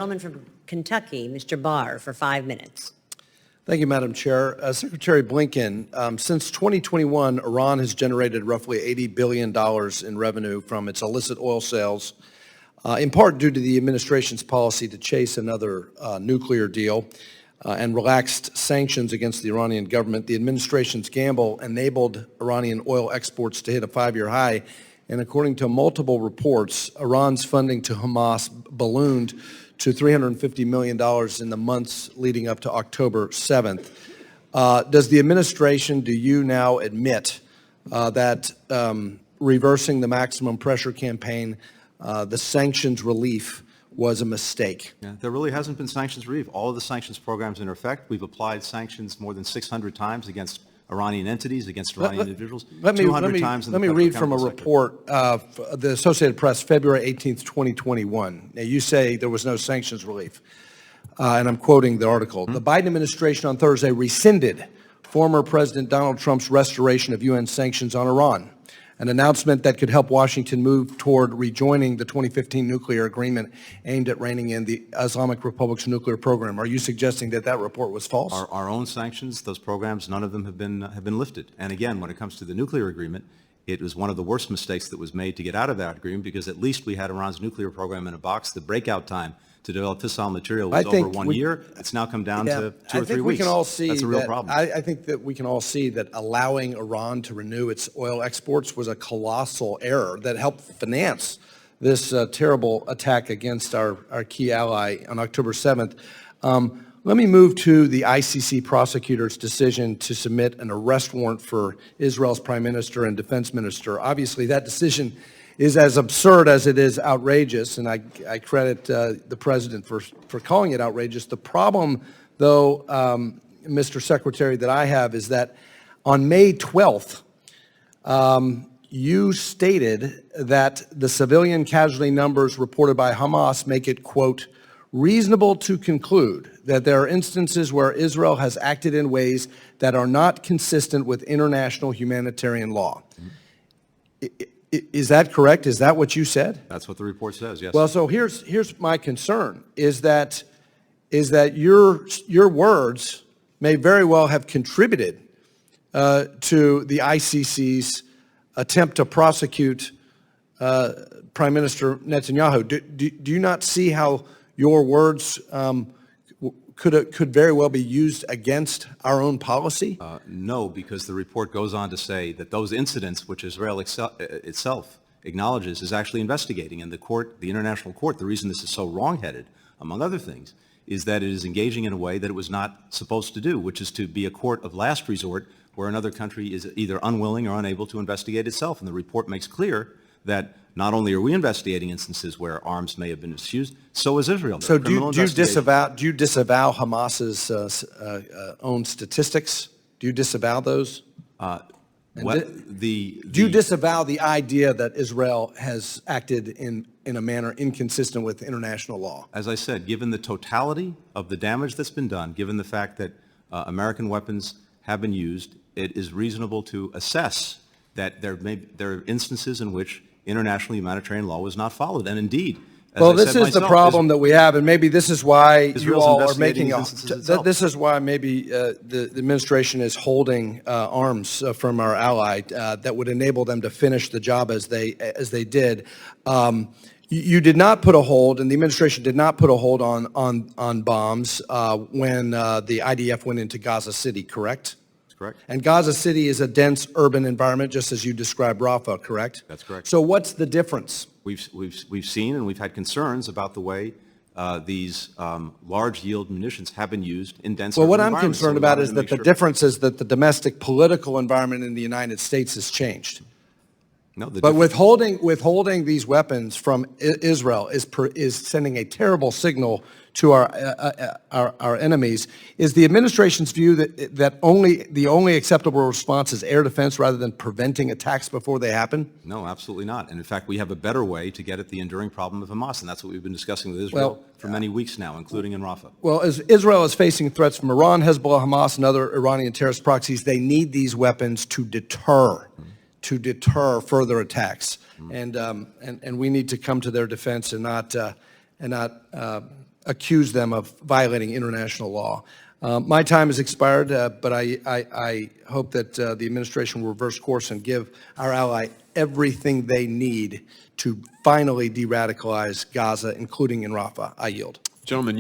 Gentleman from Kentucky, Mr. Barr, for 5 minutes. Thank you, Madam Chair. Secretary Blinken, since 2021, Iran has generated roughly $80 billion in revenue from its illicit oil sales, in part due to the administration's policy to chase another nuclear deal and relaxed sanctions against the Iranian government. The administration's gamble enabled Iranian oil exports to hit a 5-year high, and according to multiple reports, Iran's funding to Hamas ballooned to $350 million in the months leading up to October 7th. Does the administration, do you now admit that reversing the maximum pressure campaign, the sanctions relief, was a mistake? Yeah, there really hasn't been sanctions relief. All of the sanctions programs are in effect. We've applied sanctions more than 600 times against Iranian entities, against Iranian individuals. Let me read from a report of the Associated Press, February 18th, 2021. Now, you say there was no sanctions relief, and I'm quoting the article. The Biden administration on Thursday rescinded former President Donald Trump's restoration of UN sanctions on Iran, an announcement that could help Washington move toward rejoining the 2015 nuclear agreement aimed at reining in the Islamic Republic's nuclear program. Are you suggesting that that report was false? Our own sanctions, those programs, none of them have been lifted. And again, when it comes to the nuclear agreement, it was one of the worst mistakes that was made to get out of that agreement, because at least we had Iran's nuclear program in a box. The breakout time to develop fissile material was over 1 year. It's now come down to 2 or 3 weeks. That's a real problem. I think that we can all see that allowing Iran to renew its oil exports was a colossal error that helped finance this terrible attack against our key ally on October 7th. Let me move to the ICC prosecutor's decision to submit an arrest warrant for Israel's prime minister and defense minister. Obviously, that decision is as absurd as it is outrageous, and I credit the president for calling it outrageous. The problem, though, Mr. Secretary, that I have is that on May 12th, you stated that the civilian casualty numbers reported by Hamas make it, quote, reasonable to conclude that there are instances where Israel has acted in ways that are not consistent with international humanitarian law. Is that correct? Is that what you said? That's what the report says, yes. Well, so here's my concern, is that your words may very well have contributed to the ICC's attempt to prosecute Prime Minister Netanyahu. Do you not see how your words could very well be used against our own policy? No, because the report goes on to say that those incidents, which Israel itself acknowledges, is actually investigating. And the court, the international court, the reason this is so wrongheaded, among other things, is that it is engaging in a way that it was not supposed to do, which is to be a court of last resort where another country is either unwilling or unable to investigate itself. And the report makes clear that not only are we investigating instances where arms may have been misused, so is Israel. So do you disavow Hamas's own statistics? Do you disavow those? Do you disavow the idea that Israel has acted in a manner inconsistent with international law? As I said, given the totality of the damage that's been done, given the fact that American weapons have been used, it is reasonable to assess that there are instances in which international humanitarian law was not followed. And indeed, well, this is the problem that we have, and maybe this is why you all are making this is why maybe the administration is holding arms from our ally that would enable them to finish the job as they did. You did not put a hold, and the administration did not put a hold on bombs when the IDF went into Gaza City, correct? Correct. And Gaza City is a dense urban environment, just as you described Rafah, correct? That's correct. So what's the difference? We've seen and we've had concerns about the way these large yield munitions have been used in dense urban environments. Well, what I'm concerned about is that the difference is that the domestic political environment in the United States has changed. No, but withholding these weapons from Israel is sending a terrible signal to our enemies. Is the administration's view that the only acceptable response is air defense rather than preventing attacks before they happen? No, absolutely not. And in fact, we have a better way to get at the enduring problem of Hamas, and that's what we've been discussing with Israel for many weeks now, including in Rafah. Well, as Israel is facing threats from Iran, Hezbollah, Hamas, and other Iranian terrorist proxies, they need these weapons to deter further attacks, and we need to come to their defense and not accuse them of violating international law. My time has expired, but I hope that the administration will reverse course and give our ally everything they need to finally de-radicalize Gaza, including in Rafah. I yield. Gentlemen.